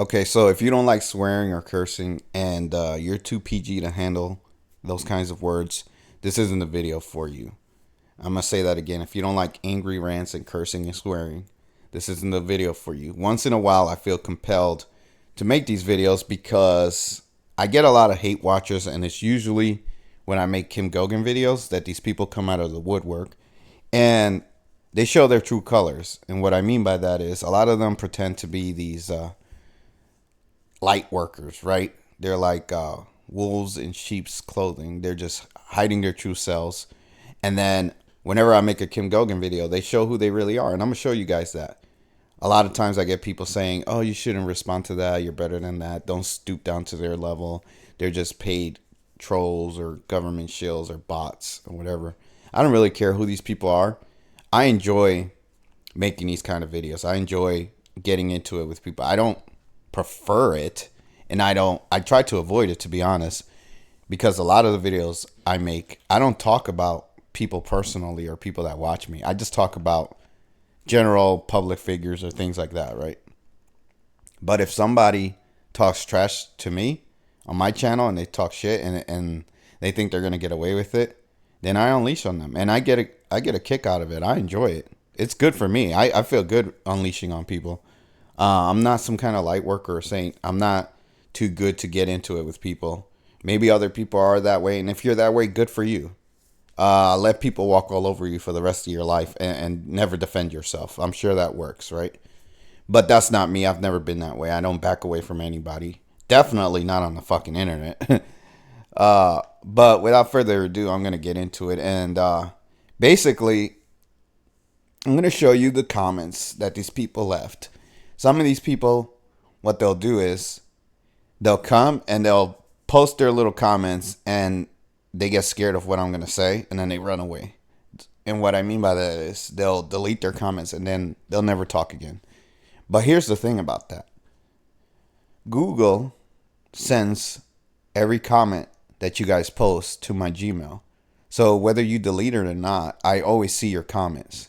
Okay, so if you don't like swearing or cursing and you're too PG to handle those kinds of words, this isn't the video for you. I'm going to say that again. If you don't like angry rants and cursing and swearing, this isn't the video for you. Once in a while, I feel compelled to make these videos because I get a lot of hate watchers, and it's usually when I make Kim Goguen videos that these people come out of the woodwork and they show their true colors. And what I mean by that is a lot of them pretend to be these light workers, right? They're like wolves in sheep's clothing. They're just hiding their true selves. And then whenever I make a Kim Goguen video, they show who they really are. And I'm going to show you guys that. A lot of times I get people saying, oh, you shouldn't respond to that. You're better than that. Don't stoop down to their level. They're just paid trolls or government shills or bots or whatever. I don't really care who these people are. I enjoy making these kind of videos. I enjoy getting into it with people. I don't prefer it, and I try to avoid it, to be honest, because a lot of the videos I make, I don't talk about people personally or people that watch me. I just talk about general public figures or things like that, right? But if somebody talks trash to me on my channel and they talk shit and they think they're gonna get away with it, then I unleash on them, and I get a kick out of it. I enjoy it. It's good for me. I feel good unleashing on people. I'm not some kind of light worker or saint. I'm not too good to get into it with people. Maybe other people are that way, and if you're that way, good for you. Let people walk all over you for the rest of your life and never defend yourself. I'm sure that works, right? But that's not me. I've never been that way. I don't back away from anybody. Definitely not on the fucking internet. But without further ado, I'm going to get into it. And basically, I'm going to show you the comments that these people left. Some of these people, what they'll do is they'll come and they'll post their little comments and they get scared of what I'm going to say and then they run away. And what I mean by that is they'll delete their comments and then they'll never talk again. But here's the thing about that. Google sends every comment that you guys post to my Gmail. So whether you delete it or not, I always see your comments.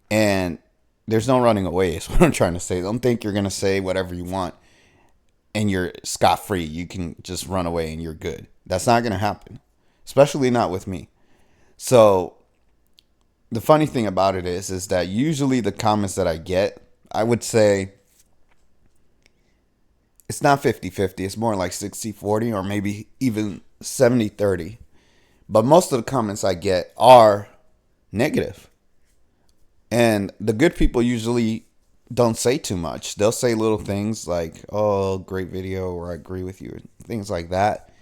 And there's no running away is what I'm trying to say. Don't think you're going to say whatever you want and you're scot-free. You can just run away and you're good. That's not going to happen, especially not with me. So the funny thing about it is that usually the comments that I get, I would say it's not 50-50. It's more like 60-40 or maybe even 70-30. But most of the comments I get are negative. And the good people usually don't say too much. They'll say little things like, oh, great video, or I agree with you, things like that.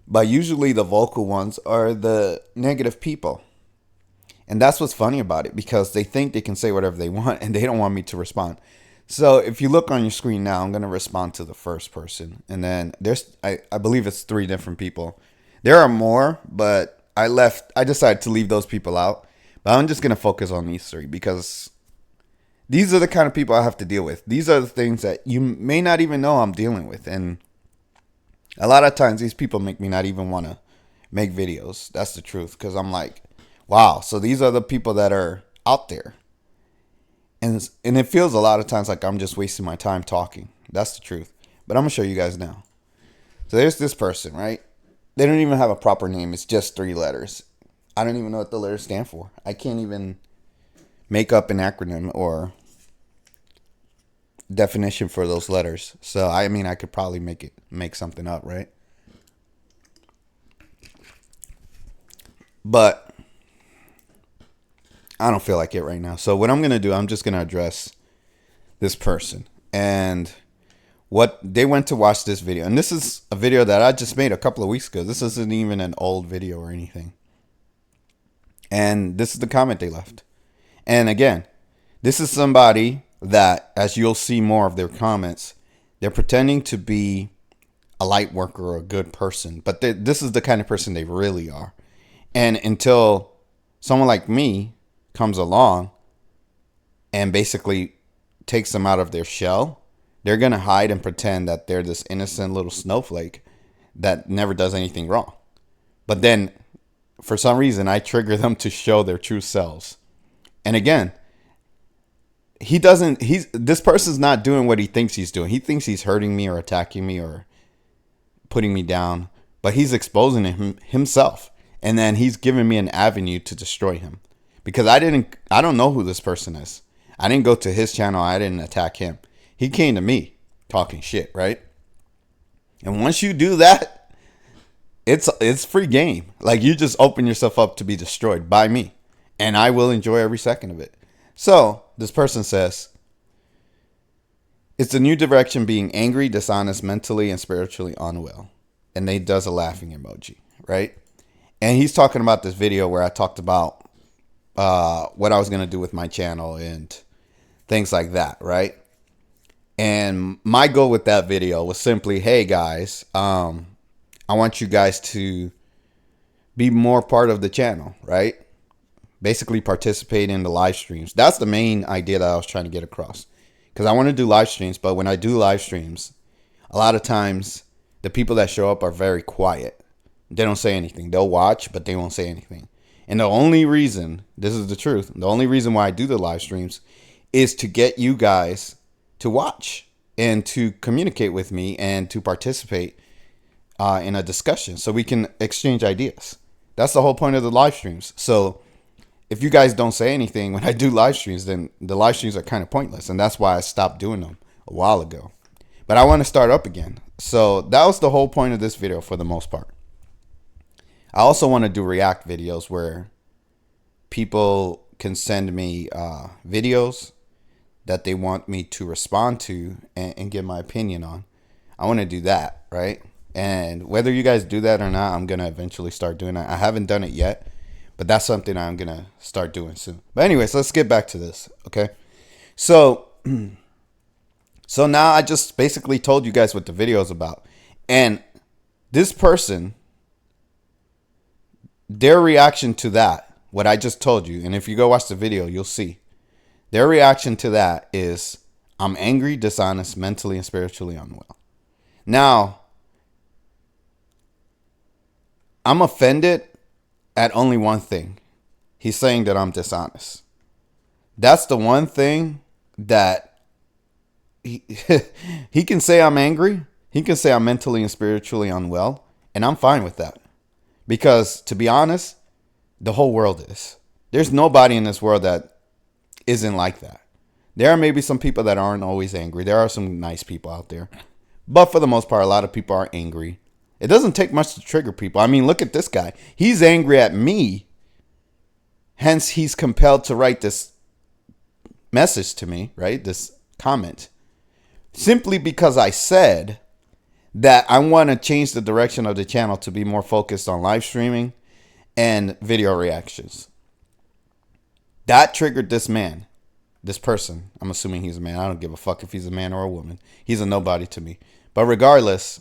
But usually the vocal ones are the negative people. And that's what's funny about it, because they think they can say whatever they want and they don't want me to respond. So if you look on your screen now, I'm going to respond to the first person. And then I believe it's 3 different people. There are more, but I decided to leave those people out. But I'm just going to focus on these 3 because these are the kind of people I have to deal with. These are the things that you may not even know I'm dealing with. And a lot of times these people make me not even want to make videos. That's the truth. Because I'm like, wow, so these are the people that are out there. And it feels a lot of times like I'm just wasting my time talking. That's the truth. But I'm going to show you guys now. So there's this person, right? They don't even have a proper name. It's just 3 letters. I don't even know what the letters stand for. I can't even make up an acronym or definition for those letters. So, I mean, I could probably make something up, right? But I don't feel like it right now. So what I'm going to do, I'm just going to address this person. And what they went to watch this video. And this is a video that I just made a couple of weeks ago. This isn't even an old video or anything. And this is the comment they left. And again, this is somebody that, as you'll see more of their comments, they're pretending to be a light worker or a good person. But this is the kind of person they really are. And until someone like me comes along and basically takes them out of their shell, they're going to hide and pretend that they're this innocent little snowflake that never does anything wrong. But then, for some reason, I trigger them to show their true selves. And again, he doesn't, this person's not doing what he thinks he's doing. He thinks he's hurting me or attacking me or putting me down, but he's exposing himself. And then he's giving me an avenue to destroy him because I don't know who this person is. I didn't go to his channel. I didn't attack him. He came to me talking shit, right? And once you do that, it's free game. Like, you just open yourself up to be destroyed by me, and I will enjoy every second of it. So this person says, it's a new direction, being angry, dishonest, mentally and spiritually unwell. And they does a laughing emoji, right? And he's talking about this video where I talked about what I was going to do with my channel and things like that, right? And my goal with that video was simply, hey guys, I want you guys to be more part of the channel, right? Basically participate in the live streams. That's the main idea that I was trying to get across. Because I want to do live streams, but when I do live streams, a lot of times the people that show up are very quiet. They don't say anything. They'll watch, but they won't say anything. And the only reason, this is the truth, the only reason why I do the live streams is to get you guys to watch and to communicate with me and to participate in a discussion so we can exchange ideas. That's the whole point of the live streams. So if you guys don't say anything when I do live streams, then the live streams are kind of pointless. And that's why I stopped doing them a while ago. But I want to start up again. So that was the whole point of this video for the most part. I also want to do react videos where people can send me videos that they want me to respond to and give my opinion on. I want to do that, right? And whether you guys do that or not, I'm going to eventually start doing that. I haven't done it yet, but that's something I'm going to start doing soon. But anyways, let's get back to this, okay? So now I just basically told you guys what the video is about. And this person, their reaction to that, what I just told you, and if you go watch the video, you'll see. Their reaction to that is, I'm angry, dishonest, mentally and spiritually unwell. Now, I'm offended at only one thing. He's saying that I'm dishonest. That's the one thing that he can say I'm angry. He can say I'm mentally and spiritually unwell. And I'm fine with that. Because, to be honest, the whole world is. There's nobody in this world that isn't like that. There are maybe some people that aren't always angry. There are some nice people out there. But for the most part, a lot of people are angry. It doesn't take much to trigger people. I mean, look at this guy. He's angry at me. Hence, he's compelled to write this message to me, right? This comment. Simply because I said that I want to change the direction of the channel to be more focused on live streaming and video reactions. That triggered this man, this person. I'm assuming he's a man. I don't give a fuck if he's a man or a woman. He's a nobody to me. But regardless,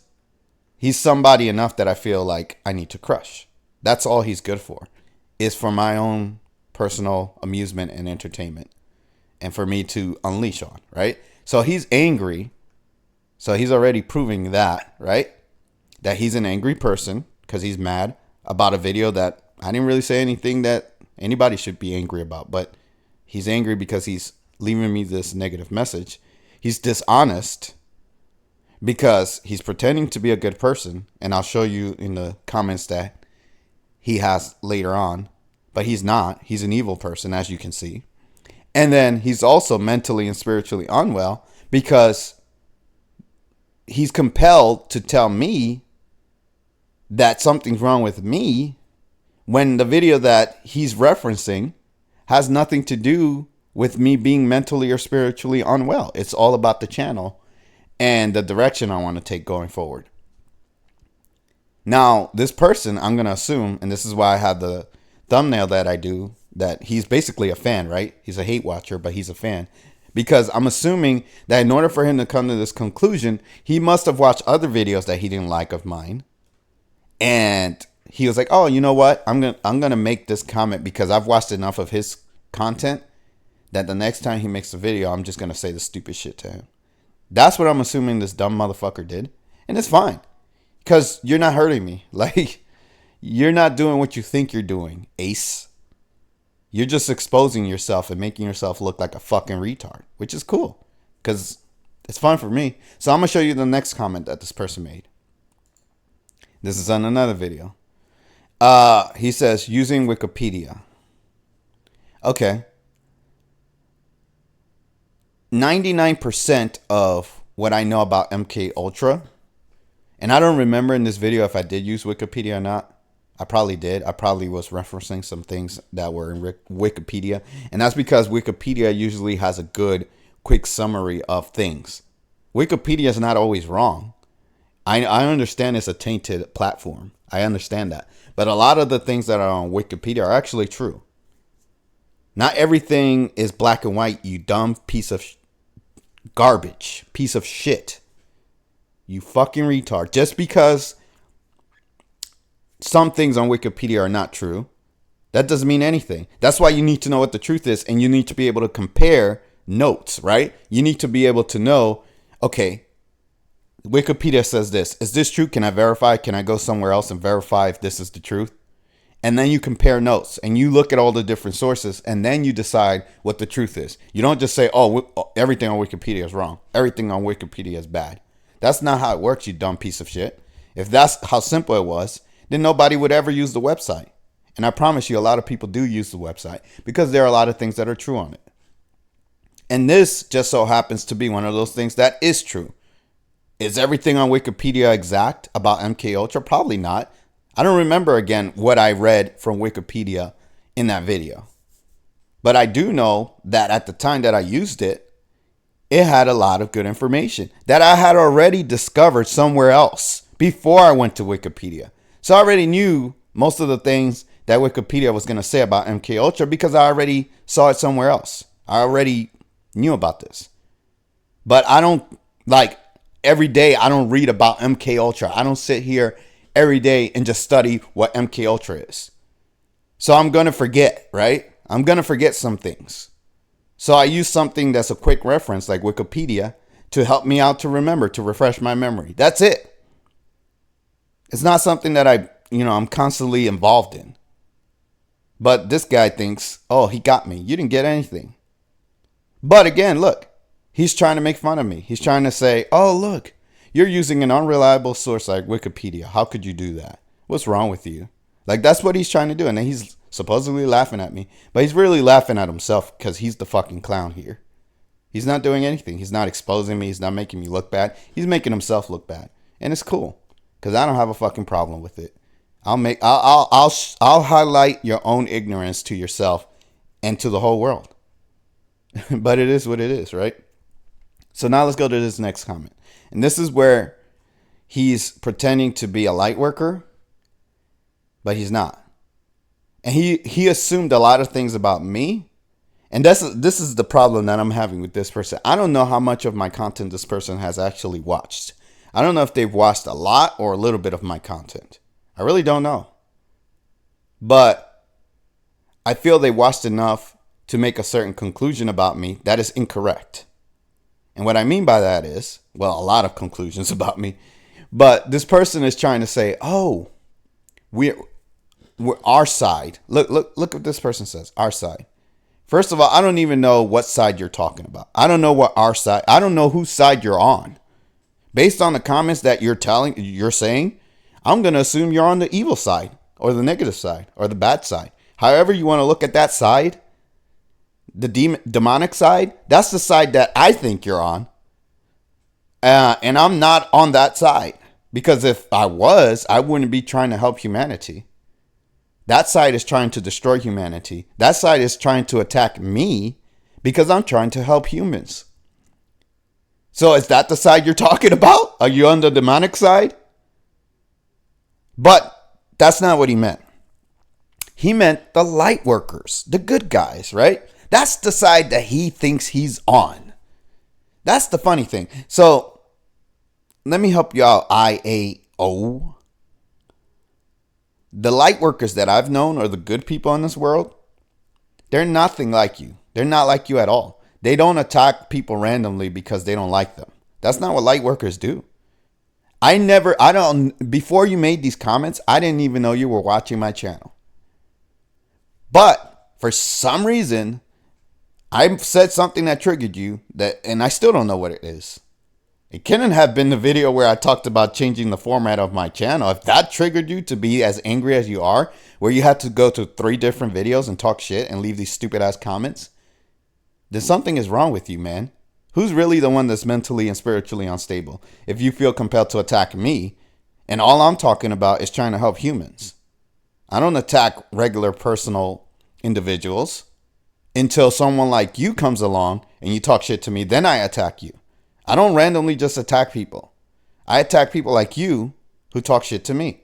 he's somebody enough that I feel like I need to crush. That's all he's good for, is for my own personal amusement and entertainment and for me to unleash on, right? So he's angry. So he's already proving that, right? That he's an angry person because he's mad about a video that I didn't really say anything that anybody should be angry about. But he's angry because he's leaving me this negative message. He's dishonest because he's pretending to be a good person. And I'll show you in the comments that he has later on. But he's not. He's an evil person, as you can see. And then he's also mentally and spiritually unwell because he's compelled to tell me that something's wrong with me when the video that he's referencing has nothing to do with me being mentally or spiritually unwell. It's all about the channel and the direction I want to take going forward. Now, this person, I'm going to assume, and this is why I had the thumbnail that I do, that he's basically a fan, right? He's a hate watcher, but he's a fan. Because I'm assuming that in order for him to come to this conclusion, he must have watched other videos that he didn't like of mine. And he was like, oh, you know what? I'm gonna make this comment because I've watched enough of his content that the next time he makes a video, I'm just going to say the stupid shit to him. That's what I'm assuming this dumb motherfucker did. And it's fine. Because you're not hurting me. Like, you're not doing what you think you're doing, ace. You're just exposing yourself and making yourself look like a fucking retard, which is cool because it's fun for me. So I'm going to show you the next comment that this person made. This is on another video. He says, using Wikipedia. Okay. 99% of what I know about MK Ultra, and I don't remember in this video if I did use Wikipedia or not. I probably did. I probably was referencing some things that were in Wikipedia. And that's because Wikipedia usually has a good, quick summary of things. Wikipedia is not always wrong. I understand it's a tainted platform. I understand that. But a lot of the things that are on Wikipedia are actually true. Not everything is black and white, you dumb piece of garbage. Piece of shit. You fucking retard. Just because some things on Wikipedia are not true, that doesn't mean anything. That's why you need to know what the truth is, and you need to be able to compare notes, right? You need to be able to know, okay, Wikipedia says this. Is this true? Can I verify? Can I go somewhere else and verify if this is the truth? And then you compare notes and you look at all the different sources and then you decide what the truth is. You don't just say, oh, everything on Wikipedia is wrong. Everything on Wikipedia is bad. That's not how it works, you dumb piece of shit. If that's how simple it was, then nobody would ever use the website. And I promise you, a lot of people do use the website because there are a lot of things that are true on it. And this just so happens to be one of those things that is true. Is everything on Wikipedia exact about MK Ultra? Probably not. I don't remember again what I read from Wikipedia in that video. But I do know that at the time that I used it, it had a lot of good information that I had already discovered somewhere else before I went to Wikipedia. So I already knew most of the things that Wikipedia was going to say about MK Ultra because I already saw it somewhere else. I already knew about this. But I don't, like, every day I don't read about MK Ultra. I don't sit here every day and just study what MK Ultra is. So I'm going to forget, right? I'm going to forget some things. So I use something that's a quick reference like Wikipedia to help me out to remember, to refresh my memory. That's it. It's not something that I'm constantly involved in. But this guy thinks, oh, he got me. You didn't get anything. But again, look, he's trying to make fun of me. He's trying to say, oh, look, you're using an unreliable source like Wikipedia. How could you do that? What's wrong with you? Like, that's what he's trying to do. And then he's supposedly laughing at me. But he's really laughing at himself because he's the fucking clown here. He's not doing anything. He's not exposing me. He's not making me look bad. He's making himself look bad. And it's cool because I don't have a fucking problem with it. I'll highlight your own ignorance to yourself and to the whole world. But it is what it is, right? So now let's go to this next comment. And this is where he's pretending to be a light worker, but he's not. And he assumed a lot of things about me. And this is the problem that I'm having with this person. I don't know how much of my content this person has actually watched. I don't know if they've watched a lot or a little bit of my content. I really don't know. But I feel they watched enough to make a certain conclusion about me that is incorrect. And what I mean by that is, well, a lot of conclusions about me. But this person is trying to say, oh, we're our side. Look what this person says. Our side. First of all, I don't even know what side you're talking about. I don't know what our side. I don't know whose side you're on. Based on the comments that you're saying, I'm going to assume you're on the evil side or the negative side or the bad side. However you want to look at that side, the demonic side, that's the side that I think you're on. And I'm not on that side. Because if I was, I wouldn't be trying to help humanity. That side is trying to destroy humanity. That side is trying to attack me because I'm trying to help humans. So is that the side you're talking about? Are you on the demonic side? But that's not what he meant. He meant the light workers, the good guys, right? That's the side that he thinks he's on. That's the funny thing. So let me help you out, IAO. The light workers that I've known are the good people in this world. They're nothing like you. They're not like you at all. They don't attack people randomly because they don't like them. That's not what light workers do. Before you made these comments, I didn't even know you were watching my channel. But For some reason, I said something that triggered you, and I still don't know what it is. It couldn't have been the video where I talked about changing the format of my channel. If that triggered you to be as angry as you are, where you had to go to 3 different videos and talk shit and leave these stupid ass comments, then something is wrong with you, man. Who's really the one that's mentally and spiritually unstable if you feel compelled to attack me, and all I'm talking about is trying to help humans? I don't attack regular personal individuals until someone like you comes along and you talk shit to me, then I attack you. I don't randomly just attack people. I attack people like you who talk shit to me.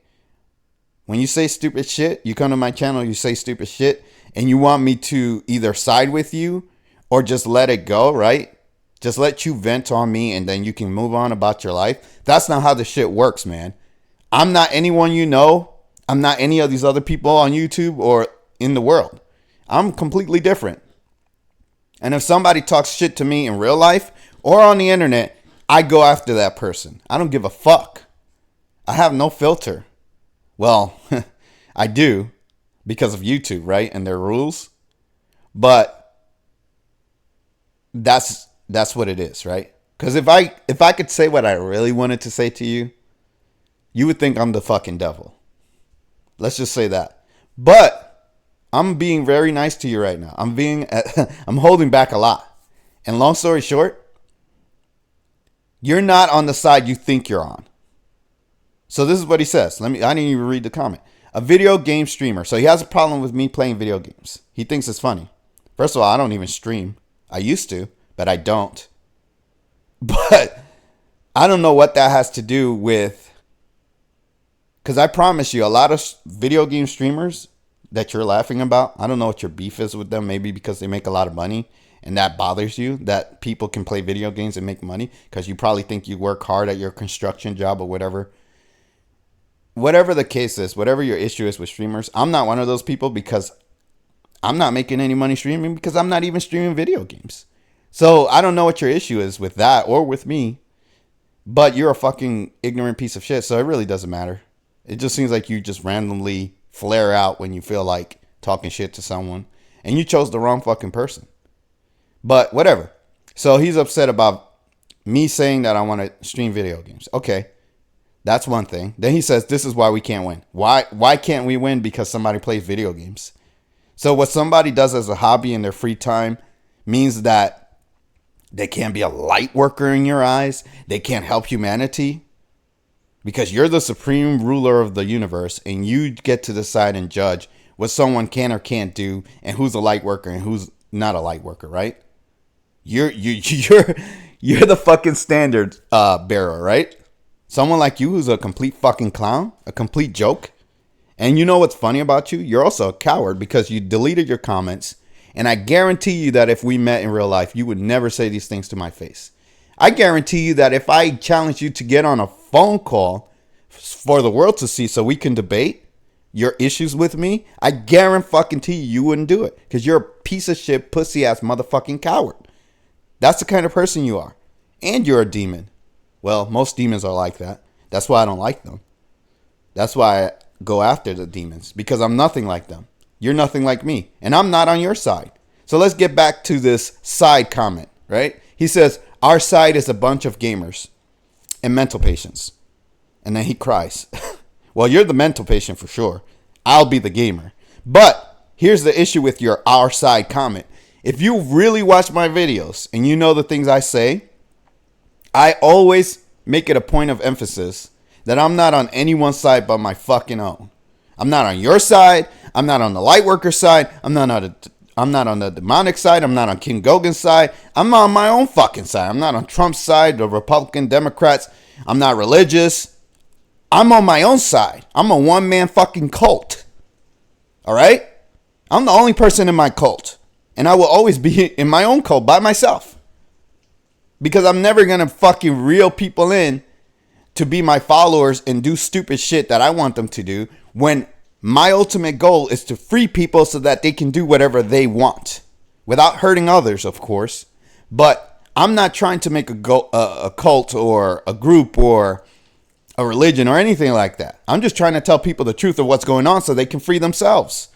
When you say stupid shit, you come to my channel, you say stupid shit, and you want me to either side with you or just let it go, right? Just let you vent on me and then you can move on about your life. That's not how this shit works, man. I'm not anyone you know. I'm not any of these other people on YouTube or in the world. I'm completely different. And if somebody talks shit to me in real life or on the internet, I go after that person. I don't give a fuck. I have no filter. Well, I do because of YouTube, right? And their rules. But that's what it is, right? Because if I could say what I really wanted to say to you, you would think I'm the fucking devil. Let's just say that. But I'm being very nice to you right now. I'm holding back a lot. And long story short, you're not on the side you think you're on. So this is what he says. I didn't even read the comment. A video game streamer. So he has a problem with me playing video games. He thinks it's funny. First of all, I don't even stream. I used to, but I don't. But I don't know what that has to do with, because I promise you, a lot of video game streamers that you're laughing about, I don't know what your beef is with them. Maybe because they make a lot of money and that bothers you, that people can play video games and make money, because you probably think you work hard at your construction job or whatever. Whatever the case is, whatever your issue is with streamers, I'm not one of those people, because I'm not making any money streaming, because I'm not even streaming video games. So I don't know what your issue is with that or with me, but you're a fucking ignorant piece of shit. So it really doesn't matter. It just seems like you just randomly flare out when you feel like talking shit to someone, and you chose the wrong fucking person. But whatever. So he's upset about me saying that I want to stream video games. Okay. That's one thing. Then he says, this is why we can't win. Why can't we win? Because somebody plays video games. So what somebody does as a hobby in their free time means that they can't be a light worker in your eyes. They can't help humanity. Because you're the supreme ruler of the universe, and you get to decide and judge what someone can or can't do, and who's a light worker and who's not a light worker, right? You're the fucking standard bearer, right? Someone like you who's a complete fucking clown, a complete joke. And you know what's funny about you? You're also a coward, because you deleted your comments. And I guarantee you that if we met in real life, you would never say these things to my face. I guarantee you that if I challenge you to get on a phone call for the world to see so we can debate your issues with me, I guarantee you wouldn't do it, because you're a piece of shit, pussy ass motherfucking coward. That's the kind of person you are. And you're a demon. Well, most demons are like that. That's why I don't like them. That's why I go after the demons, because I'm nothing like them. You're nothing like me, and I'm not on your side. So let's get back to this side comment, right? He says, our side is a bunch of gamers and mental patients. And then he cries. Well, you're the mental patient for sure. I'll be the gamer. But here's the issue with your our side comment. If you really watch my videos and you know the things I say, I always make it a point of emphasis that I'm not on anyone's side but my fucking own. I'm not on your side. I'm not on the light worker side. I'm not on the demonic side. I'm not on King Goguen side. I'm on my own fucking side. I'm not on Trump's side, the Republican, Democrats. I'm not religious. I'm on my own side. I'm a one-man fucking cult. All right? I'm the only person in my cult. And I will always be in my own cult by myself. Because I'm never going to fucking reel people in to be my followers and do stupid shit that I want them to do, when my ultimate goal is to free people so that they can do whatever they want without hurting others, of course. But I'm not trying to make a cult or a group or a religion or anything like that. I'm just trying to tell people the truth of what's going on so they can free themselves.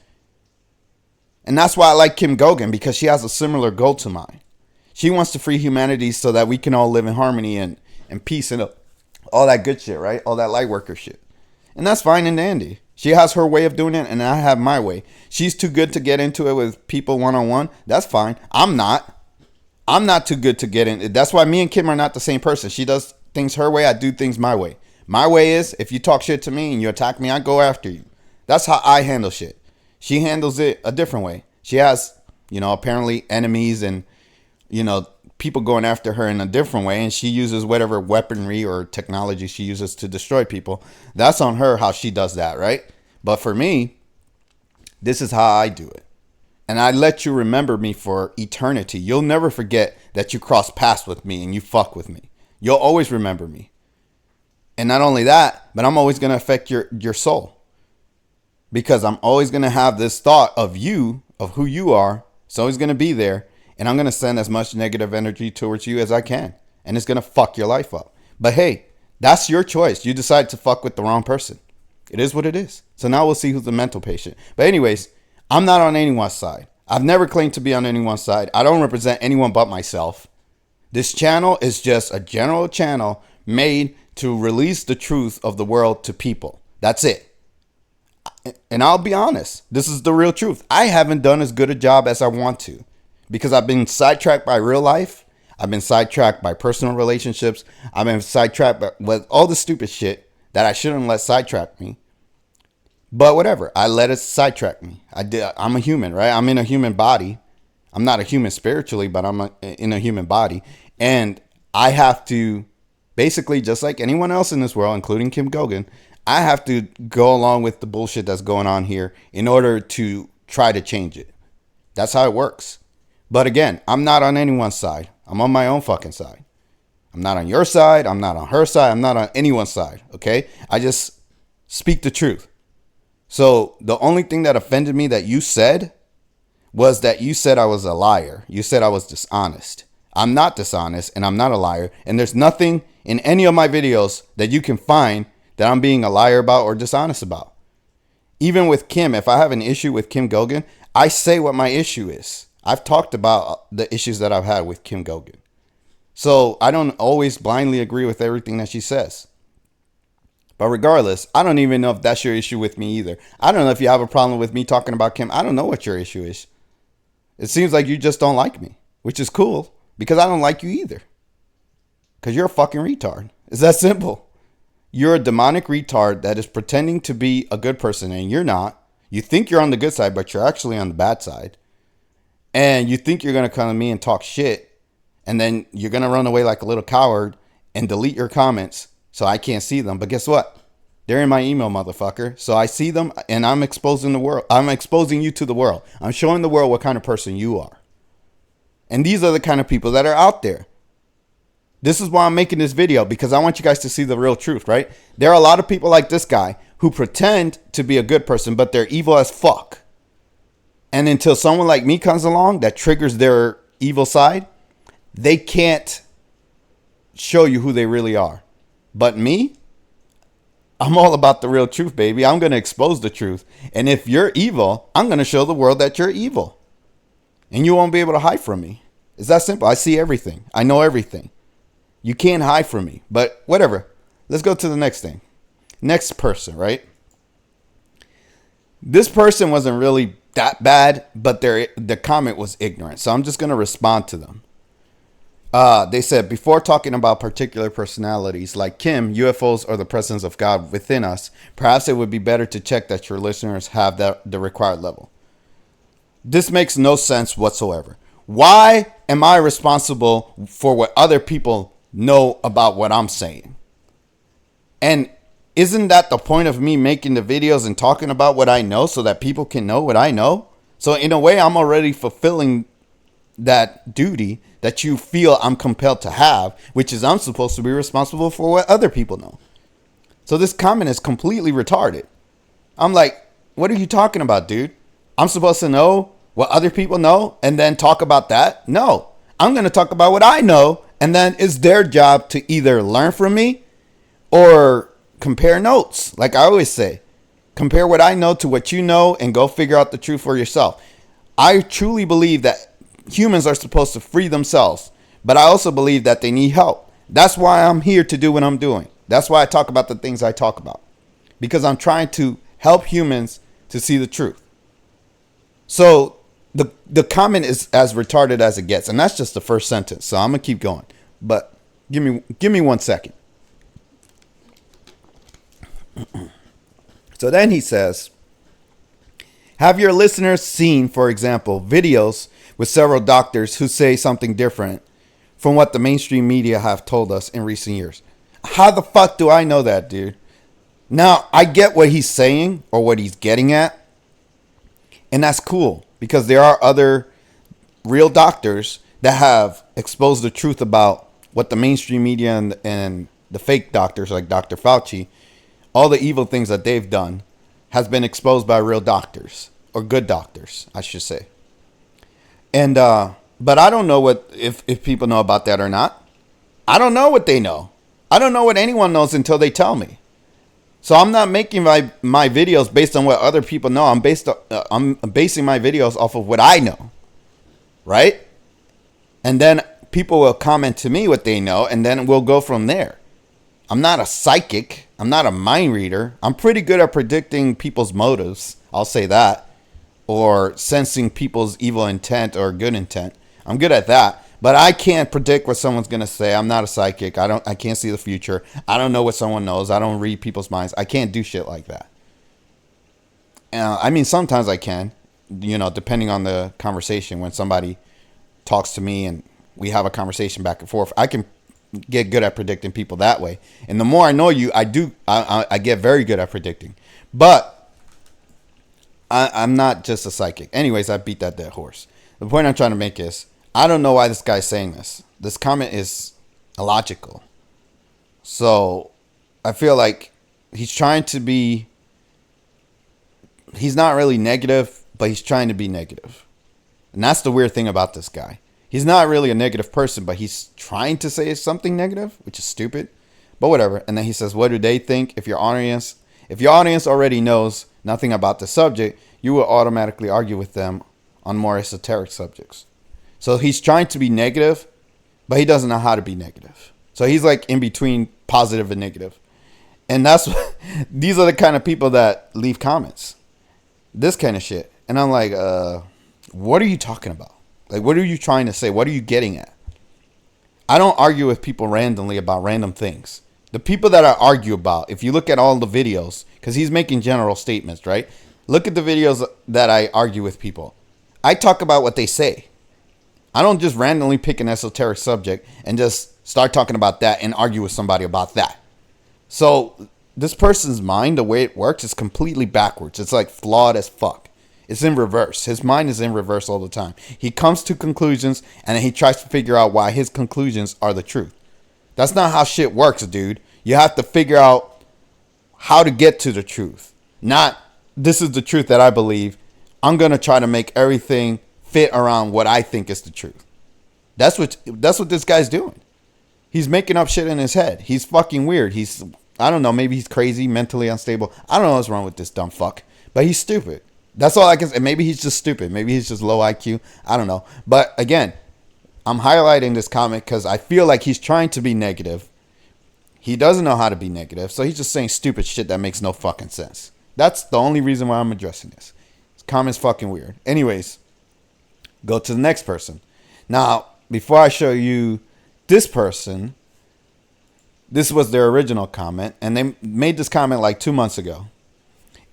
And that's why I like Kim Goguen, because she has a similar goal to mine. She wants to free humanity so that we can all live in harmony and peace and all that good shit, right? All that light worker shit. And that's fine and dandy. She has her way of doing it, and I have my way. She's too good to get into it with people one-on-one. That's fine. I'm not. I'm not too good to get in. That's why me and Kim are not the same person. She does things her way. I do things my way. My way is, if you talk shit to me and you attack me, I go after you. That's how I handle shit. She handles it a different way. She has, apparently enemies and, people going after her in a different way. And she uses whatever weaponry or technology she uses to destroy people. That's on her how she does that, right? But for me, this is how I do it. And I let you remember me for eternity. You'll never forget that you crossed paths with me and you fuck with me. You'll always remember me. And not only that, but I'm always going to affect your soul. Because I'm always going to have this thought of you, of who you are. It's always going to be there. And I'm going to send as much negative energy towards you as I can. And it's going to fuck your life up. But hey, that's your choice. You decide to fuck with the wrong person. It is what it is. So now we'll see who's the mental patient. But anyways, I'm not on anyone's side. I've never claimed to be on anyone's side. I don't represent anyone but myself. This channel is just a general channel made to release the truth of the world to people. That's it. And I'll be honest, this is the real truth. I haven't done as good a job as I want to because I've been sidetracked by real life. I've been sidetracked by personal relationships. I've been sidetracked with all the stupid shit that I shouldn't let sidetrack me. But whatever, I let it sidetrack me. I'm a human, right? I'm in a human body. I'm not a human spiritually, but I'm in a human body. And I have to, basically, just like anyone else in this world, including Kim Goguen, I have to go along with the bullshit that's going on here in order to try to change it. That's how it works. But again, I'm not on anyone's side. I'm on my own fucking side. I'm not on your side. I'm not on her side. I'm not on anyone's side. Okay? I just speak the truth. So the only thing that offended me that you said was that you said I was a liar. You said I was dishonest. I'm not dishonest and I'm not a liar. And there's nothing in any of my videos that you can find that I'm being a liar about or dishonest about. Even with Kim, if I have an issue with Kim Goguen, I say what my issue is. I've talked about the issues that I've had with Kim Goguen. So I don't always blindly agree with everything that she says. But regardless, I don't even know if that's your issue with me either. I don't know if you have a problem with me talking about Kim. I don't know what your issue is. It seems like you just don't like me, which is cool because I don't like you either. Because you're a fucking retard. It's that simple. You're a demonic retard that is pretending to be a good person and you're not. You think you're on the good side, but you're actually on the bad side. And you think you're going to come to me and talk shit. And then you're going to run away like a little coward and delete your comments so I can't see them. But guess what? They're in my email, motherfucker. So I see them and I'm exposing the world. I'm exposing you to the world. I'm showing the world what kind of person you are. And these are the kind of people that are out there. This is why I'm making this video, because I want you guys to see the real truth, right? There are a lot of people like this guy who pretend to be a good person, but they're evil as fuck. And until someone like me comes along that triggers their evil side, they can't show you who they really are. But me, I'm all about the real truth, baby. I'm going to expose the truth. And if you're evil, I'm going to show the world that you're evil. And you won't be able to hide from me. It's that simple. I see everything. I know everything. You can't hide from me. But whatever. Let's go to the next thing. Next person, right? This person wasn't really that bad, but the comment was ignorant. So I'm just going to respond to them. They said, before talking about particular personalities like Kim, UFOs, or the presence of God within us, perhaps it would be better to check that your listeners have the required level. This makes no sense whatsoever. Why am I responsible for what other people know about what I'm saying? And isn't that the point of me making the videos and talking about what I know so that people can know what I know? So in a way, I'm already fulfilling that duty that you feel I'm compelled to have, which is I'm supposed to be responsible for what other people know. So this comment is completely retarded. I'm like, what are you talking about, dude? I'm supposed to know what other people know and then talk about that? No, I'm going to talk about what I know. And then it's their job to either learn from me or compare notes. Like I always say, compare what I know to what you know and go figure out the truth for yourself. I truly believe that humans are supposed to free themselves, but I also believe that they need help. That's why I'm here to do what I'm doing. That's why I talk about the things I talk about, because I'm trying to help humans to see the truth. So the comment is as retarded as it gets, and that's just the first sentence. So I'm gonna keep going, but give me 1 second. So then he says, have your listeners seen, for example, videos with several doctors who say something different from what the mainstream media have told us in recent years? How the fuck do I know that, dude? Now, I get what he's saying or what he's getting at, and that's cool because there are other real doctors that have exposed the truth about what the mainstream media and the fake doctors like Dr. Fauci, all the evil things that they've done has been exposed by real doctors, or good doctors, I should say. And but I don't know what if people know about that or not. I don't know what they know. I don't know what anyone knows until they tell me. So I'm not making my videos based on what other people know. I'm basing my videos off of what I know, right? And then people will comment to me what they know, and then we'll go from there. I'm not a psychic. I'm not a mind reader. I'm pretty good at predicting people's motives. I'll say that. Or sensing people's evil intent or good intent. I'm good at that. But I can't predict what someone's going to say. I'm not a psychic. I can't see the future. I don't know what someone knows. I don't read people's minds. I can't do shit like that. I mean, sometimes I can, depending on the conversation. When somebody talks to me and we have a conversation back and forth, I can get good at predicting people that way. And the more I know you, I get very good at predicting. But I'm not just a psychic. Anyways, I beat that dead horse. The point I'm trying to make is, I don't know why this guy's saying this. This comment is illogical. So I feel like he's not really negative, but he's trying to be negative. And that's the weird thing about this guy. He's not really a negative person, but he's trying to say something negative, which is stupid. But whatever. And then he says, what do they think? If your audience already knows nothing about the subject, you will automatically argue with them on more esoteric subjects. So he's trying to be negative, but he doesn't know how to be negative. So he's like in between positive and negative. And these are the kind of people that leave comments. This kind of shit. And I'm like, what are you talking about? Like, what are you trying to say? What are you getting at? I don't argue with people randomly about random things. The people that I argue about, if you look at all the videos, because he's making general statements, right? Look at the videos that I argue with people. I talk about what they say. I don't just randomly pick an esoteric subject and just start talking about that and argue with somebody about that. So this person's mind, the way it works, is completely backwards. It's like flawed as fuck. It's in reverse. His mind is in reverse all the time. He comes to conclusions and then he tries to figure out why his conclusions are the truth. That's not how shit works, dude. You have to figure out how to get to the truth. Not, this is the truth that I believe. I'm going to try to make everything fit around what I think is the truth. That's what this guy's doing. He's making up shit in his head. He's fucking weird. I don't know, maybe he's crazy, mentally unstable. I don't know what's wrong with this dumb fuck. But he's stupid. That's all I can say. Maybe he's just stupid. Maybe he's just low IQ. I don't know. But again, I'm highlighting this comment because I feel like he's trying to be negative. He doesn't know how to be negative. So he's just saying stupid shit that makes no fucking sense. That's the only reason why I'm addressing this. This comment's fucking weird. Anyways, go to the next person. Now, before I show you this person, this was their original comment. And they made this comment like 2 months ago.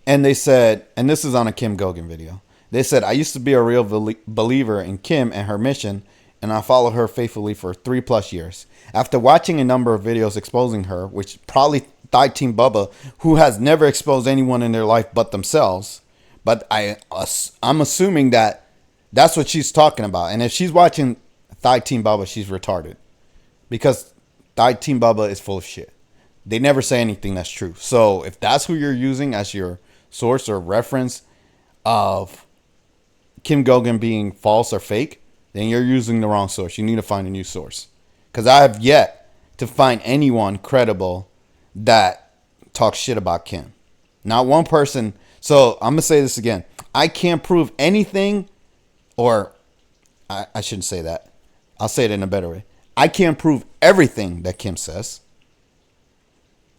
And they said, and this is on a Kim Goguen video. They said, I used to be a real believer in Kim and her mission, and I followed her faithfully for 3+ years. After watching a number of videos exposing her, which probably Thai Team Bubba, who has never exposed anyone in their life but themselves, but I'm assuming that that's what she's talking about. And if she's watching Thai Team Bubba, she's retarded. Because Thai Team Bubba is full of shit. They never say anything that's true. So if that's who you're using as your source or reference of Kim Goguen being false or fake, then you're using the wrong source. You need to find a new source. Because I have yet to find anyone credible that talks shit about Kim. Not one person. So I'm going to say this again. I can't prove anything Or I shouldn't say that. I'll say it in a better way. I can't prove everything that Kim says,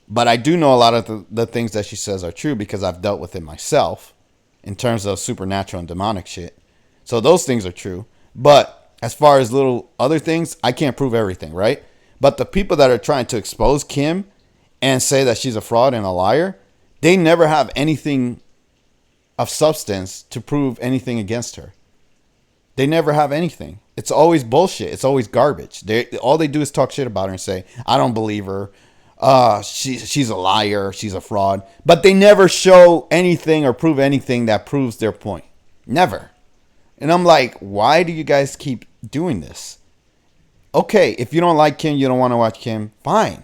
but I do know a lot of the things that she says are true because I've dealt with it myself in terms of supernatural and demonic shit. So those things are true. But as far as little other things, I can't prove everything, right? But the people that are trying to expose Kim and say that she's a fraud and a liar, they never have anything of substance to prove anything against her. They never have anything. It's always bullshit. It's always garbage. All they do is talk shit about her and say, I don't believe her. She's a liar. She's a fraud. But they never show anything or prove anything that proves their point. Never. And I'm like, why do you guys keep doing this? Okay, if you don't like Kim, you don't want to watch Kim, fine.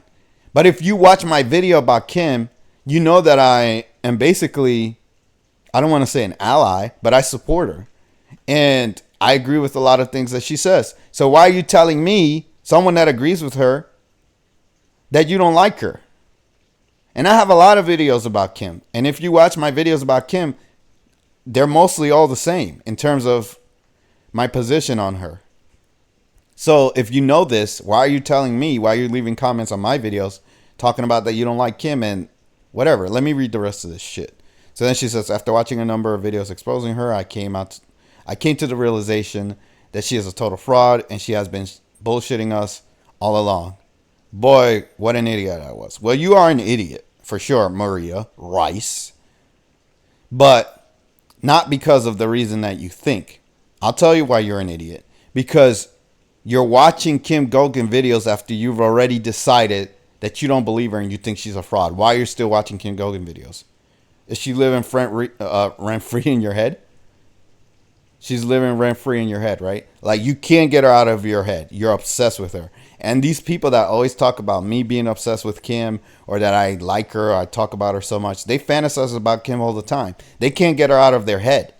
But if you watch my video about Kim, you know that I am basically, I don't want to say an ally, but I support her. And I agree with a lot of things that she says. So why are you telling me, someone that agrees with her, that you don't like her? And I have a lot of videos about Kim. And if you watch my videos about Kim, they're mostly all the same in terms of my position on her. So if you know this, why are you telling me? Why are you leaving comments on my videos talking about that you don't like Kim and whatever? Let me read the rest of this shit. So then she says, after watching a number of videos exposing her, I came to the realization that she is a total fraud and she has been bullshitting us all along. Boy, what an idiot I was. Well, you are an idiot for sure, Maria Rice. But not because of the reason that you think. I'll tell you why you're an idiot. Because you're watching Kim Goguen videos after you've already decided that you don't believe her and you think she's a fraud. Why are you still watching Kim Goguen videos? Is she living rent-free in your head? She's living rent-free in your head, right? Like, you can't get her out of your head. You're obsessed with her. And these people that always talk about me being obsessed with Kim or that I like her or I talk about her so much, they fantasize about Kim all the time. They can't get her out of their head.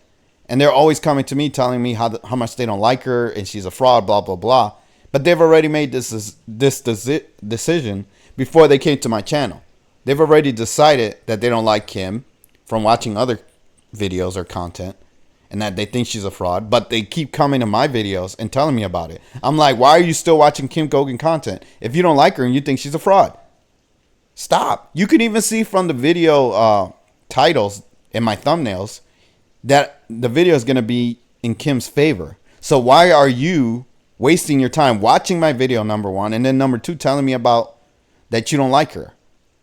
And they're always coming to me telling me how much they don't like her and she's a fraud, blah, blah, blah. But they've already made this decision before they came to my channel. They've already decided that they don't like Kim from watching other videos or content and that they think she's a fraud. But they keep coming to my videos and telling me about it. I'm like, why are you still watching Kim Goguen content if you don't like her and you think she's a fraud? Stop. You can even see from the video titles in my thumbnails that the video is going to be in Kim's favor. So why are you wasting your time watching my video, number one, and then number two, telling me about that you don't like her?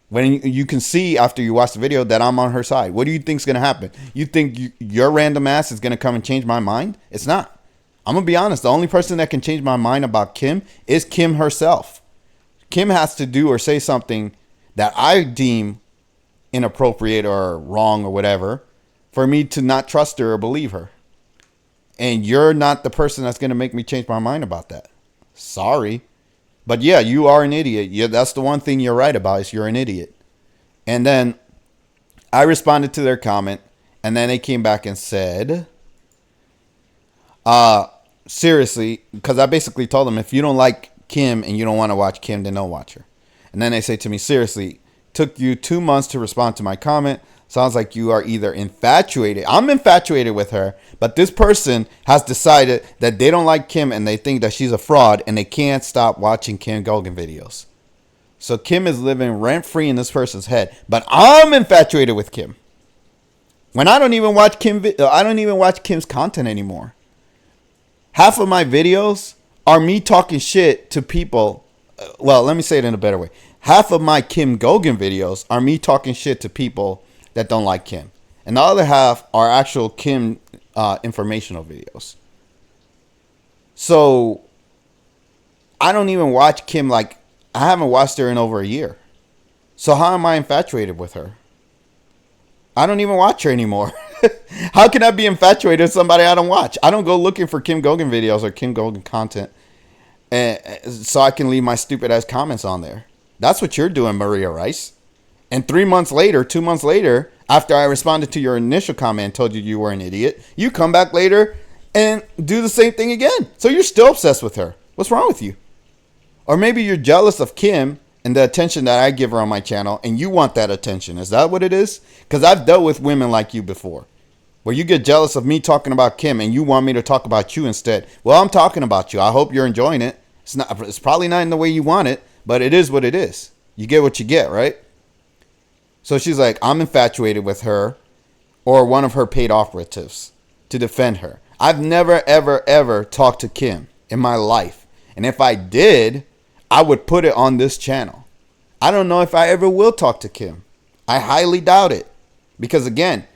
When you can see after you watch the video that I'm on her side. What do you think is going to happen? You think your random ass is going to come and change my mind? It's not. I'm going to be honest. The only person that can change my mind about Kim is Kim herself. Kim has to do or say something that I deem inappropriate or wrong or whatever for me to not trust her or believe her. And you're not the person that's going to make me change my mind about that. Sorry. But yeah, you are an idiot. Yeah, that's the one thing you're right about is you're an idiot. And then I responded to their comment. And then they came back and said, seriously, because I basically told them, if you don't like Kim and you don't want to watch Kim, then don't watch her. And then they say to me, seriously, took you 2 months to respond to my comment. Sounds like you are either infatuated. I'm infatuated with her, but this person has decided that they don't like Kim and they think that she's a fraud and they can't stop watching Kim Goguen videos. So Kim is living rent-free in this person's head, but I'm infatuated with Kim. When I don't even watch Kim's content anymore. Half of my videos are me talking shit to people. Well, let me say it in a better way. Half of my Kim Goguen videos are me talking shit to people that don't like Kim. And the other half are actual Kim informational videos. So I don't even watch Kim. Like, I haven't watched her in over a year. So how am I infatuated with her? I don't even watch her anymore. How can I be infatuated with somebody I don't watch? I don't go looking for Kim Goguen videos or Kim Goguen content so I can leave my stupid ass comments on there. That's what you're doing, Maria Rice. And 2 months later, after I responded to your initial comment and told you you were an idiot, you come back later and do the same thing again. So you're still obsessed with her. What's wrong with you? Or maybe you're jealous of Kim and the attention that I give her on my channel and you want that attention. Is that what it is? Because I've dealt with women like you before. Where you get jealous of me talking about Kim and you want me to talk about you instead. Well, I'm talking about you. I hope you're enjoying it. It's probably not in the way you want it, but it is what it is. You get what you get, right? So she's like, I'm infatuated with her or one of her paid operatives to defend her. I've never, ever, ever talked to Kim in my life. And if I did, I would put it on this channel. I don't know if I ever will talk to Kim. I highly doubt it. Because again,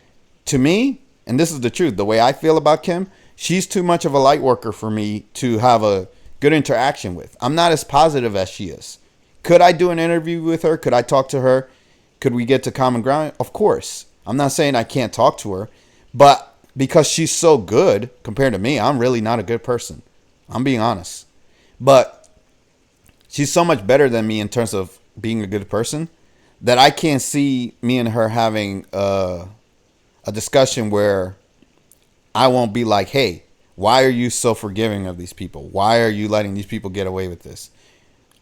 to me, and this is the truth, the way I feel about Kim, she's too much of a light worker for me to have a good interaction with. I'm not as positive as she is. Could I do an interview with her? Could I talk to her? Could we get to common ground? Of course. I'm not saying I can't talk to her, but because she's so good compared to me, I'm really not a good person. I'm being honest. But she's so much better than me in terms of being a good person that I can't see me and her having a discussion where I won't be like, hey, why are you so forgiving of these people? Why are you letting these people get away with this?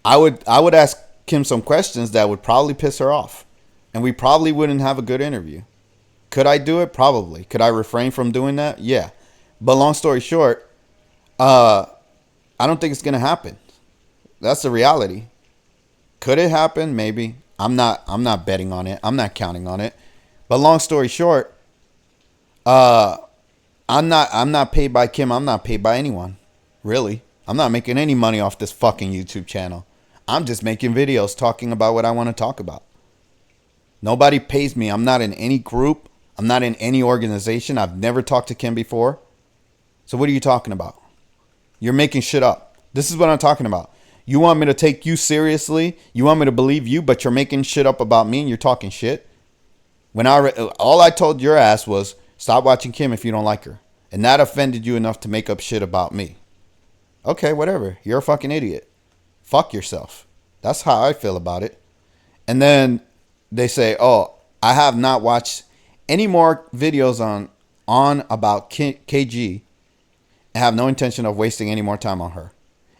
I would ask Kim some questions that would probably piss her off. And we probably wouldn't have a good interview. Could I do it? Probably. Could I refrain from doing that? Yeah. But long story short, I don't think it's going to happen. That's the reality. Could it happen? Maybe. I'm not betting on it. I'm not counting on it. But long story short, I'm not paid by Kim. I'm not paid by anyone. Really. I'm not making any money off this fucking YouTube channel. I'm just making videos talking about what I want to talk about. Nobody pays me. I'm not in any group. I'm not in any organization. I've never talked to Kim before. So what are you talking about? You're making shit up. This is what I'm talking about. You want me to take you seriously? You want me to believe you, but you're making shit up about me and you're talking shit? When all I told your ass was stop watching Kim if you don't like her. And that offended you enough to make up shit about me. Okay, whatever. You're a fucking idiot. Fuck yourself. That's how I feel about it. And then they say, oh, I have not watched any more videos on about KG and have no intention of wasting any more time on her.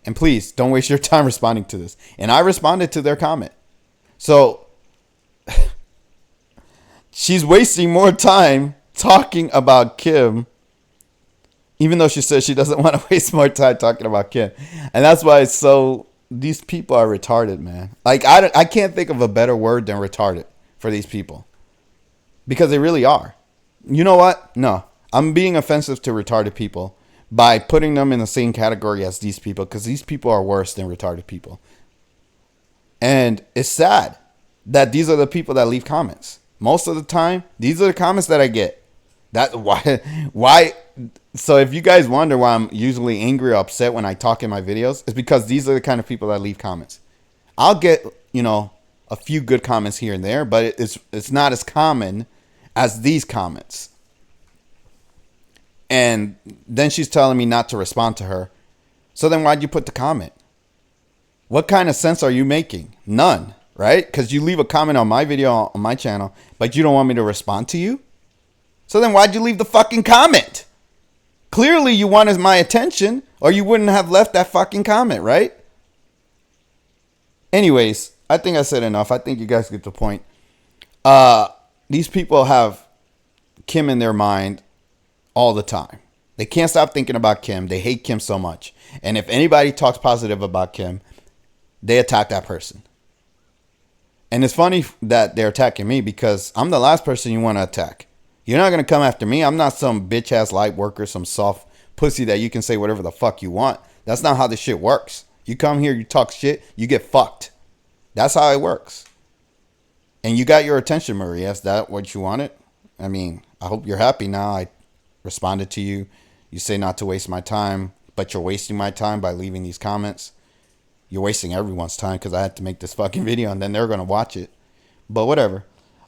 And please don't waste your time responding to this. And I responded to their comment. So she's wasting more time talking about Kim, even though she says she doesn't want to waste more time talking about Kim. And that's why it's so, these people are retarded, man. Like, I can't think of a better word than retarded for these people. Because they really are. You know what? No. I'm being offensive to retarded people by putting them in the same category as these people, because these people are worse than retarded people. And it's sad that these are the people that leave comments. Most of the time, these are the comments that I get. That why so if you guys wonder why I'm usually angry or upset when I talk in my videos, it's because these are the kind of people that leave comments. I'll get, a few good comments here and there, but it's not as common as these comments. And then she's telling me not to respond to her. So then why'd you put the comment? What kind of sense are you making? None, right? Because you leave a comment on my video on my channel, but you don't want me to respond to you? So then why'd you leave the fucking comment? Clearly you wanted my attention, or you wouldn't have left that fucking comment, right? Anyways, I think I said enough. I think you guys get the point. These people have Kim in their mind all the time. They can't stop thinking about Kim. They hate Kim so much. And if anybody talks positive about Kim, they attack that person. And it's funny that they're attacking me because I'm the last person you want to attack. You're not going to come after me. I'm not some bitch ass light worker, some soft pussy that you can say whatever the fuck you want. That's not how this shit works. You come here, you talk shit, you get fucked. That's how it works. And you got your attention, Maria. Is that what you wanted? I mean, I hope you're happy now. I responded to you. You say not to waste my time, but you're wasting my time by leaving these comments. You're wasting everyone's time because I had to make this fucking video and then they're going to watch it. But whatever.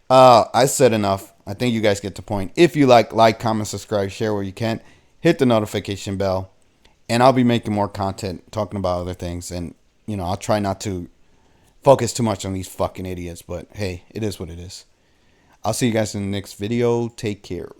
I said enough. I think you guys get the point. If you like, comment, subscribe, share where you can. Hit the notification bell. And I'll be making more content talking about other things. And, I'll try not to focus too much on these fucking idiots. But, hey, it is what it is. I'll see you guys in the next video. Take care.